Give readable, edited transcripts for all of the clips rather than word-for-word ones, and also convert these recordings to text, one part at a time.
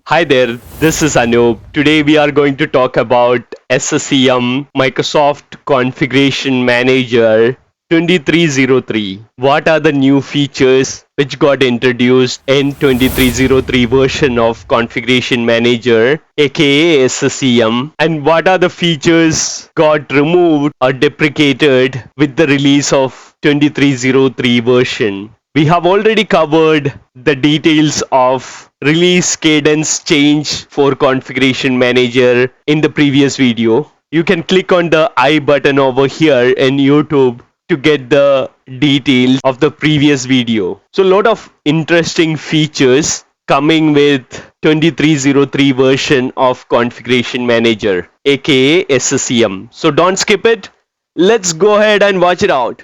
Hi there, this is Anup. Today we are going to talk about SCCM Microsoft Configuration Manager 2303. What are the new features which got introduced in 2303 version of Configuration Manager aka SCCM, and what are the features got removed or deprecated with the release of 2303 version? We have already covered the details of release cadence change for Configuration Manager in the previous video. You can click on the I button over here in YouTube to get the details of the previous video. So a lot of interesting features coming with 2303 version of Configuration Manager aka SCCM. So don't skip it. Let's go ahead and watch it out.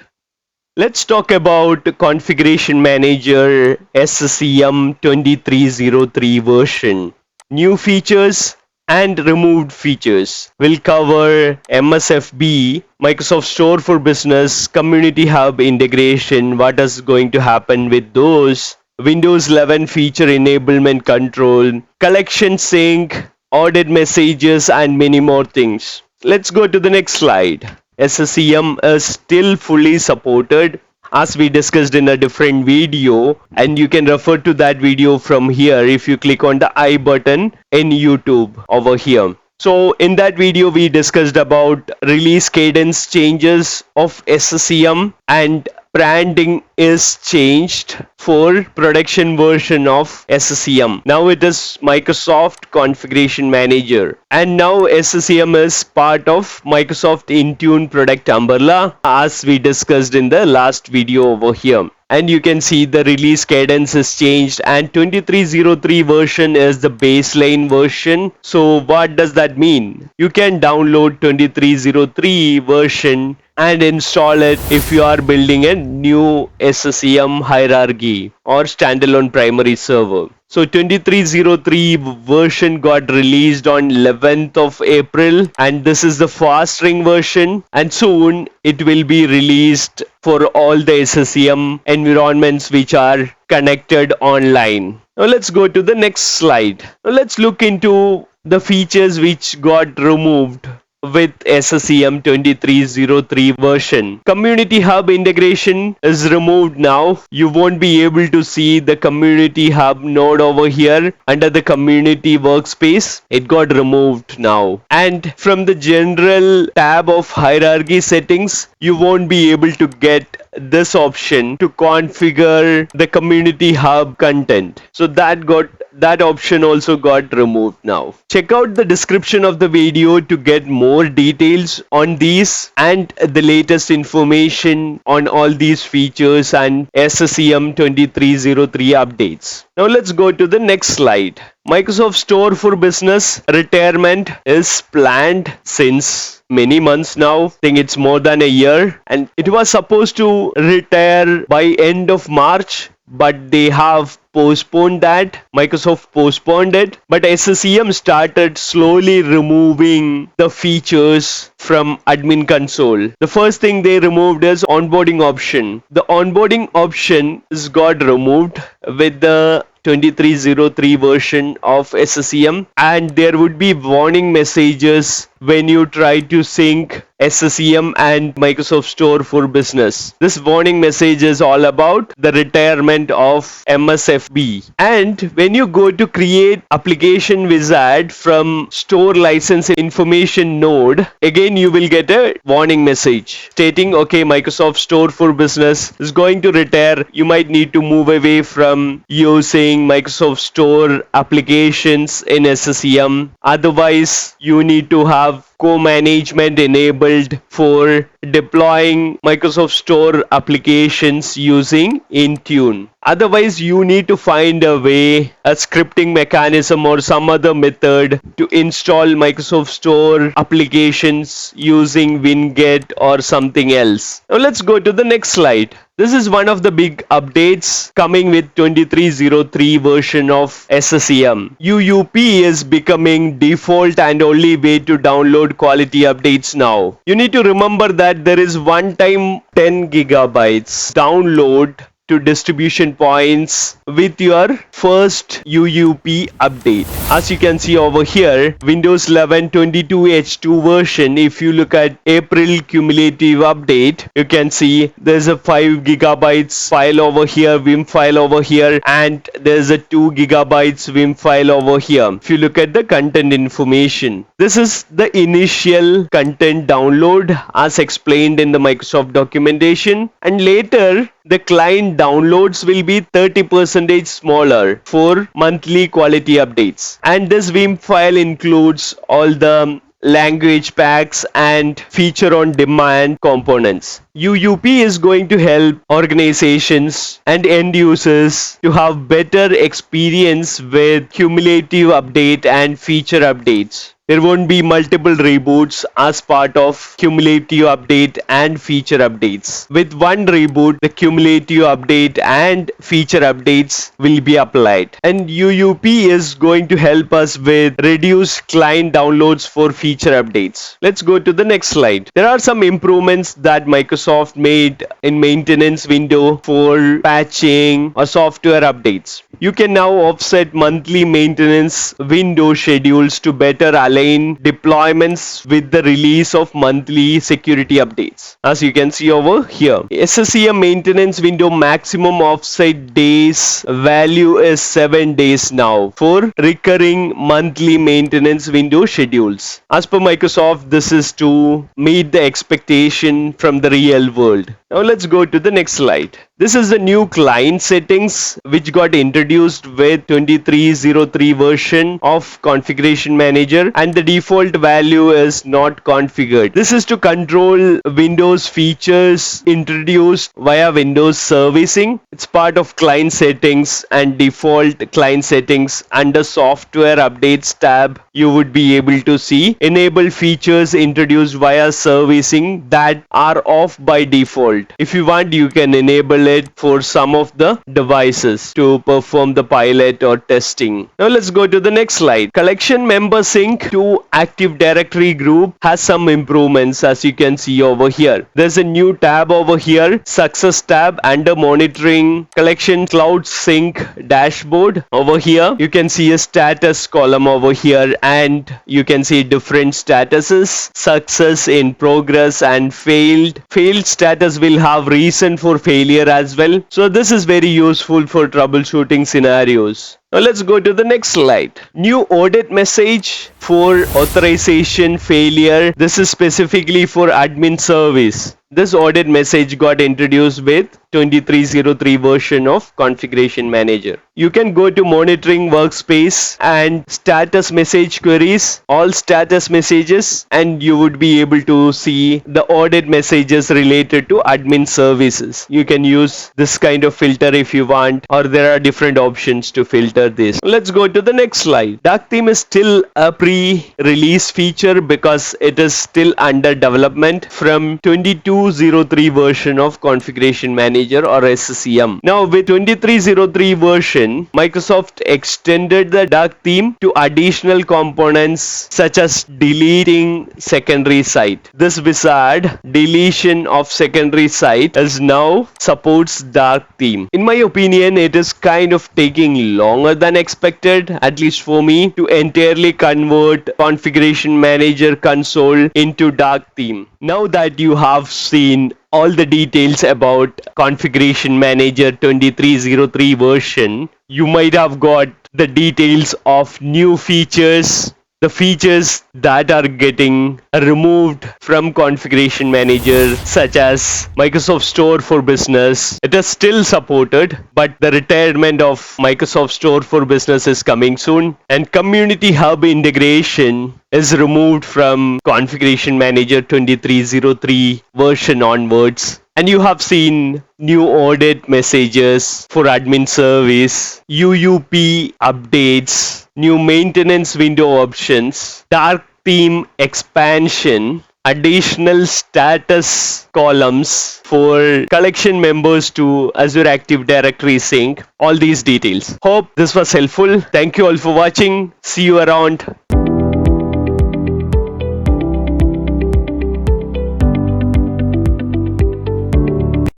Let's talk about Configuration Manager SCCM 2303 version. New features and removed features. We'll cover MSfB, Microsoft Store for Business, Community Hub integration, what is going to happen with those, Windows 11 feature enablement control, collection sync, audit messages, and many more things. Let's go to the next slide. SCCM is still fully supported as we discussed in a different video, and you can refer to that video from here if you click on the I button in YouTube over here. So in that video we discussed about release cadence changes of SCCM, and branding is changed for production version of SCCM. Now it is Microsoft Configuration Manager, and now SCCM is part of Microsoft Intune product umbrella as we discussed in the last video over here. And you can see the release cadence is changed, and 2303 version is the baseline version. So what does that mean? You can download 2303 version and install it if you are building a new SCCM hierarchy or standalone primary server. So 2303 version got released on 11th of April, and this is the fast ring version, and soon it will be released for all the SCCM environments which are connected online. Now let's go to the next slide. Now let's look into the features which got removed with SCCM 2303 version. Community Hub integration is removed now. You won't be able to see the Community Hub node over here under the Community Workspace. It got removed now. And from the general tab of hierarchy settings, you won't be able to get this option to configure the Community Hub content. So that option also got removed now. Check out the description of the video to get more details on these and the latest information on all these features and SCCM 2303 updates. Now let's go to the next slide. Microsoft Store for Business Retirement is planned since many months now. I think it's more than a year, and it was supposed to retire by end of March, but they have postponed that. Microsoft postponed it, but SCCM started slowly removing the features from admin console. The first thing they removed is onboarding option. The onboarding option is got removed with the 2303 version of SCCM, and there would be warning messages when you try to sync SCCM and Microsoft Store for Business. This warning message is all about the retirement of MSfB. And when you go to create application wizard from store license information node, again you will get a warning message stating, okay, Microsoft Store for Business is going to retire. You might need to move away from using Microsoft Store applications in SCCM. Otherwise, you need to have co-management enabled for deploying Microsoft Store applications using Intune. Otherwise, you need to find a way, a scripting mechanism or some other method to install Microsoft Store applications using Winget or something else. Now let's go to the next slide. This is one of the big updates coming with 2303 version of SCCM. UUP is becoming default and only way to download quality updates now. You need to remember that there is one time 10 gigabytes download to distribution points with your first UUP update. As you can see over here, Windows 11 22H2 version, if you look at April cumulative update, you can see there's a 5 gigabytes file over here, Vim file over here, and there's a 2 gigabytes Vim file over here. If you look at the content information, this is the initial content download as explained in the Microsoft documentation, and later the client downloads will be 30% smaller for monthly quality updates. And this Vim file includes all the language packs and feature on demand components. UUP is going to help organizations and end users to have better experience with cumulative update and feature updates. There won't be multiple reboots as part of cumulative update and feature updates. With one reboot, the cumulative update and feature updates will be applied. And UUP is going to help us with reduced client downloads for feature updates. Let's go to the next slide. There are some improvements that Microsoft made in maintenance window for patching or software updates. You can now offset monthly maintenance window schedules to better align deployments with the release of monthly security updates. As you can see over here, SCCM maintenance window maximum offset days value is 7 days now for recurring monthly maintenance window schedules. As per Microsoft, this is to meet the expectation from the real world. Now let's go to the next slide. This is the new client settings which got introduced with 2303 version of Configuration Manager, and the default value is not configured. This is to control Windows features introduced via Windows servicing. It's part of client settings and default client settings. Under software updates tab, you would be able to see enable features introduced via servicing that are off by default. If you want, you can enable it for some of the devices to perform the pilot or testing. Now let's go to the next slide. Collection member sync to Active Directory group has some improvements, as you can see over here. There's a new tab over here, success tab, under monitoring collection cloud sync dashboard. Over here you can see a status column over here, and you can see different statuses: success, in progress, and failed. Failed status will have reason for failure as well. So this is very useful for troubleshooting scenarios. Now let's go to the next slide. New audit message for authorization failure. This is specifically for admin service. This audit message got introduced with 2303 version of Configuration Manager. You can go to Monitoring Workspace and status message queries, all status messages, and you would be able to see the audit messages related to admin services. You can use this kind of filter if you want, or there are different options to filter this. Let's go to the next slide. Dark theme is still a pre-release feature because it is still under development from 2203 version of Configuration Manager or SCCM. Now with 2303 version, Microsoft extended the dark theme to additional components such as deleting secondary site. This wizard, deletion of secondary site, is now supports dark theme. In my opinion, it is kind of taking longer than expected, at least for me, to entirely convert Configuration Manager console into dark theme. Now that you have seen all the details about Configuration Manager 2303 version, you might have got the details of new features, the features that are getting removed from Configuration Manager, such as Microsoft Store for Business. It is still supported, but the retirement of Microsoft Store for Business is coming soon, and Community Hub integration is removed from Configuration Manager 2303 version onwards. And you have seen new audit messages for admin service, UUP updates, new maintenance window options, dark theme expansion, additional status columns for collection members to Azure Active Directory sync, all these details. Hope this was helpful. Thank you all for watching. See you around.